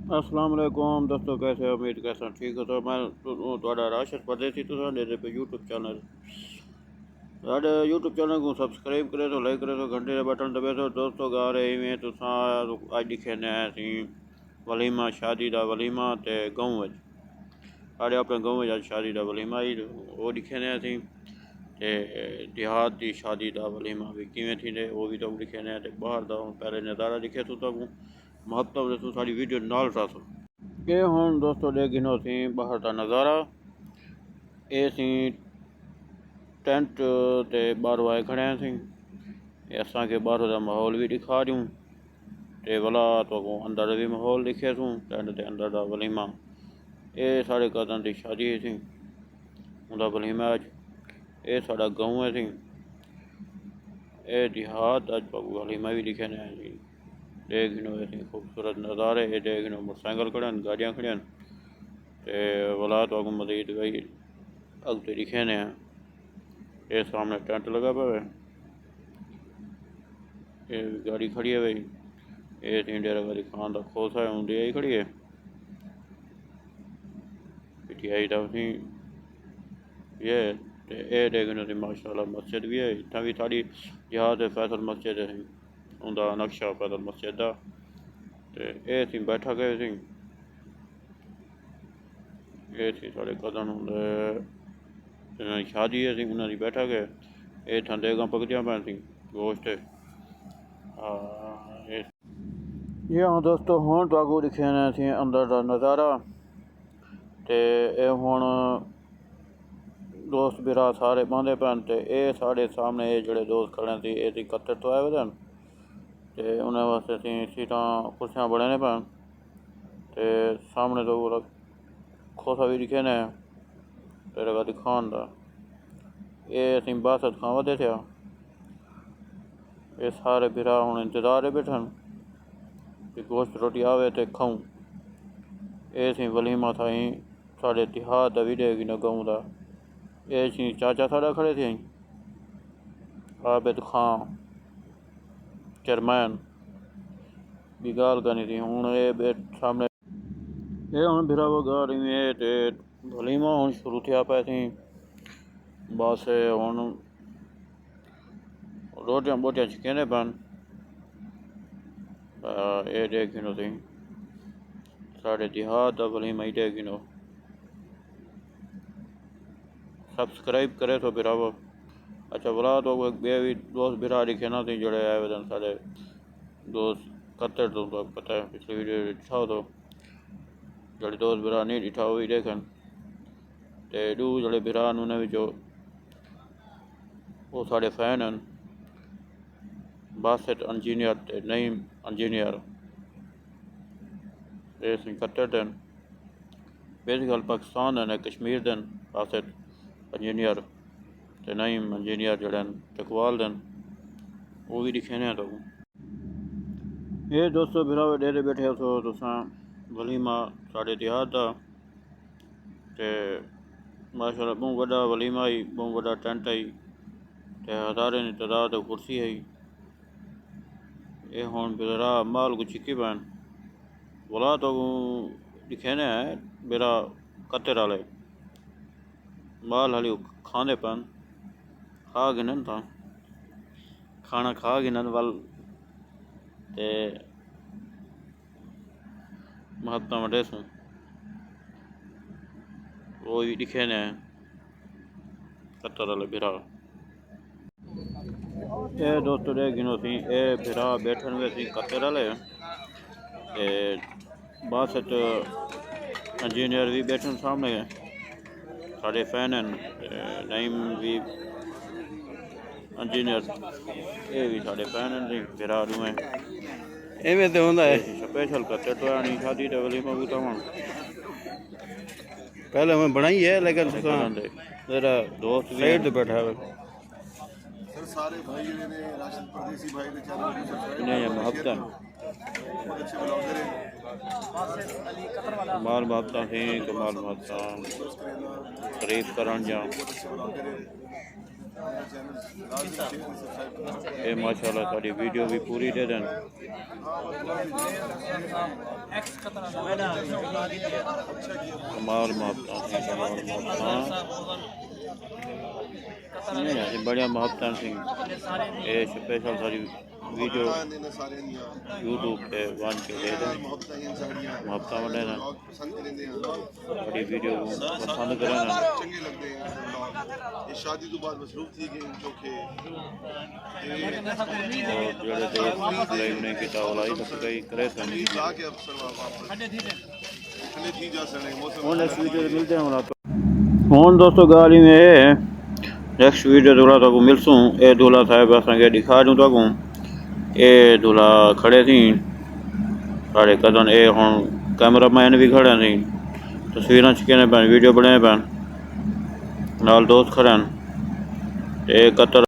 अस्सलाम वालेकुम दोस्तों, कैसे हो? उम्मीद कैसा ठीक हो। तो मैं थोड़ा राशिद परदेसी तो यूट्यूब चैनल साढ़े यूट्यूब चैनल को सब्सक्राइब करे तो लाइक करे तो घंटे का बटन दबे तो दोस्तों गा रहे में तो अज दिखे ने असी वलीमा शादी का वलीमा तो गाँव साढ़े अपने गाँव अज शादी का वलीमा ही वो दिखे ने असी देहात की शादी का वलीमा भी किमें थी वो भी तो दिखे ने बाहर का पहले नज़ारा दिखे तो तक महत्व तू साड़ी वीडियो नाल रहा ये हुण दोस्तों दे गिनो सी बाहर का नज़ारा। ये सी टेंट ते बाहरों आए खड़े सी असा के बाहरों का माहौल भी दिखा दूँ ते भला तो अंदर भी माहौल दिखे सूँ टेंट के अंदर का वलीमा। ये साढ़े कज़न की शादी सी उनका वलीमा अज ये साड़ा गाँव है सी ये देहात अज वलीमा भी दिखे ने जी देखनो ऐसी खूबसूरत नज़ारे ये देखनो मोटरसाइकिल खड़न गाड़ियाँ खड़न ते वाला तो अगू मजीद भाई अगते दिखे ने ये सामने टेंट लगा पे ये गाड़ी खड़ी है भाई ये तीन डेरा गाड़ी खान का खोसा है उन्हें आई खड़ी है पिटियाई था उसी ये देखने से माशाल्लाह मस्जिद भी है इतना भी साड़ी जहाज फैसल मस्जिद है उनका नक्शा फैसल मस्जिद का ये सी बैठा गए सी ये सी साढ़े कज़न शादी है उन्होंने बैठा गए ये ठंडेगा पकदियाँ पैन सी गोश्त ये हाँ दोस्तों हूँ तो दिखे ने सी अंदर का नज़ारा ते हुण दोस्त बिरा सारे बांधे पैन ते ये साढ़े सामने ये जोड़े दोस्त खड़े थे ये कत्तर तो आए हुए ते उन्हें वास्ते सीटां कुर्सियाँ बने ने पैन ते सामने तो खोसा भी दिखे ने तेरे का दिखान दा ये असी बस खावा दे थे ये सारे बिरा हूँ इंतजार बैठन कि गोश्त रोटी आवे तो खाऊं। ये सी वलीमा था साढ़े देहात का भी देगी ना गाँव का ये सी चाचा साढ़ा खड़े थे आबिद खां चेयरमैन भी गाल करनी थी हूँ ये सामने ये हूँ बिरा वो गा रही है वलीमा हूँ शुरू थे पे थी बस हूँ रोटियां बोटियां छिके पैन ये देखिनो सी साढ़े देहात का वलीमा ही देखिनो सब्सक्राइब करे तो बिरावो अच्छा बुला तो भी दोस्त बिरा दिखे ना थी जोड़े आए वे साढ़े दोस्त कत्तर तो पता है पिछली वीडियो दिखा तो जोड़े दोस्त बिरा नहीं दिखा हुई देखन ते दू जोड़े बिरा ने भी जो वो साढ़े फैन हैं बासित इंजीनियर ते नईम इंजीनियर ये कत्तर दिन बेसिकल पाकिस्तान है कश्मीर दिन बासित इंजीनियर ते नईम इंजीनियर जोड़े चकवाल दिन वो भी दिखे ने तो ये दोस्तों बिरावे डेरे बैठे तो तुसा वलीमा साढ़े देहात का ते माशाल्लाह बहुत बड़ा वलीमा ही बहुत बड़ा टेंट है ते हज़ारे की तादाद कुर्सी है ये हूँ बिरा माल को छिकी पैन बोला तो दिखे ने बिरा कत्तर वाले माल हाली खाने पैन खा गिनन था खाना खा गिनन वाल ते महत्ता में डेसूँ वो भी दिखे ने कत्तर वाले बिरा ये दोस्तों दे गिनो सी ये बिरा बैठन वे सी कत्तर वाले बासठ इंजीनियर भी बैठन सामने साढ़े फैन हैं नईम भी इंजीनियर ये भी साढ़े फैन हैं बिरा में एवं तो होंदा है स्पेशल कत्तर तो आनी शादी ते वलीमा भी तो पहले मैं बनाई है लेकिन मेरा दोस्त साइड पे बैठा है सर सारे भाई ने राशिद परदेसी भाई ने चैनल को सब्सक्राइब नहीं महत्ता बहुत अच्छे ब्लॉगर हैं कमाल महत्ता थी कमाल महत्ता तारीफ करन जा मेरा चैनल लाजमी शेयर और सब्सक्राइब करना। ये माशाल्लाह सारी वीडियो भी पूरी दे दें। कमाल मोहब्बत नहीं है बढ़िया मोहब्बत सिंह ये स्पेशल सारी वीडियो ने सारे निया यूट्यूब पे वन के दे दें मोहब्बत ही इंसानिया मोहब्बत वडे ना ब्लॉग पसंद करेंगे हैं बड़ी वीडियो पसंद करें ना चंगे लगते हैं ब्लॉग। ये शादी तो बाद मसरूफ थी कि चोखे और जेड़े दोस्त लाइव ने किया वाला ही सब्सक्राइब करे सन ला के अफसर वापस इतने थी जा सने मौसम ਹੁਣ ਇਸ ਵੀਡੀਓ ਦੇ ਮਿਲਦੇ ਹਾਂ ਹੁਣ ਦੋਸਤੋ ਗੱਲ ਹੀ ਹੈ नेक्स्ट वीडियो दूल्हा तक मिलसूँ ये दूल्हा साहब असांखे दिखा दूँ तक ये दूल्हा खड़े थी साढ़े कदन ये हूँ कैमरामैन भी खड़े थी तस्वीर छिकने पैन वीडियो बनाए पैन नाल दोस्त खड़े हैं ये कतर